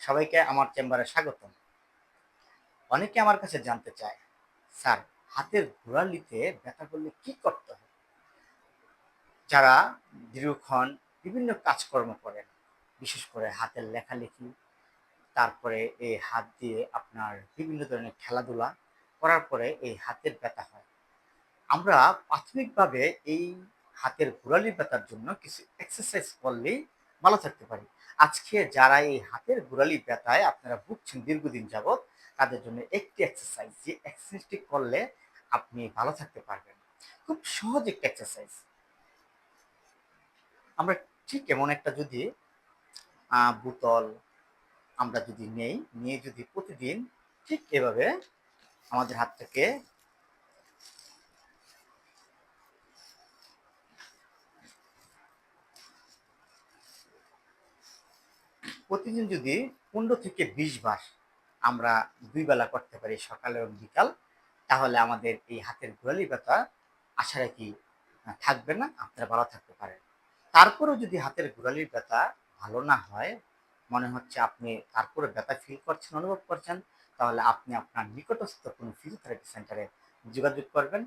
সবাইকে আমার চেম্বারে স্বাগতম। অনেকে আমার কাছে জানতে চায়, স্যার হাতের গোড়ালিতে ব্যথা করলে কি করতে হয়? যারা দীর্ঘক্ষণ বিভিন্ন কাজকর্ম করেন, বিশেষ করে হাতের লেখালেখি, তারপরে এই হাত দিয়ে আপনার বিভিন্ন ধরনের খেলাধুলা করার পরে এই হাতের ব্যথা হয়। আমরা প্রাথমিকভাবে এই হাতের গোড়ালি ব্যথার জন্য কিছু এক্সারসাইজ করলেই ভালো থাকতে পারি। আজকে যারা এই হাতের গোড়ালি ব্যথায় আপনারা ভুগছেন দীর্ঘদিন যাবৎ, তাদের জন্য একটি এক্সারসাইজ, যে এক্সারসাইজটি করলে আপনি ভালো থাকতে পারবেন। খুব সহজ একটা এক্সারসাইজ। আমরা ঠিক এমন একটা যদি বোতল আমরা যদি নেই, নিয়ে যদি প্রতিদিন ঠিক এভাবে আমাদের হাতটাকে প্রতিদিন যদি 15 থেকে 20 বার আমরা 2 বেলা করতে পারি, সকাল এবং বিকাল, তাহলে আমাদের এই হাতের গোড়ালি ব্যথা আশা রাখি থাকবে না, আপনারা ভালো থাকতে পারেন। তারপরেও যদি হাতের গোড়ালির ব্যথা ভালো না হয়, মনে হচ্ছে আপনি তারপরে ব্যথা ফিল করছেন, অনুভব করছেন, তাহলে আপনি আপনার নিকটস্থ কোনো ফিজিওথেরাপি সেন্টারে যোগাযোগ করবেন।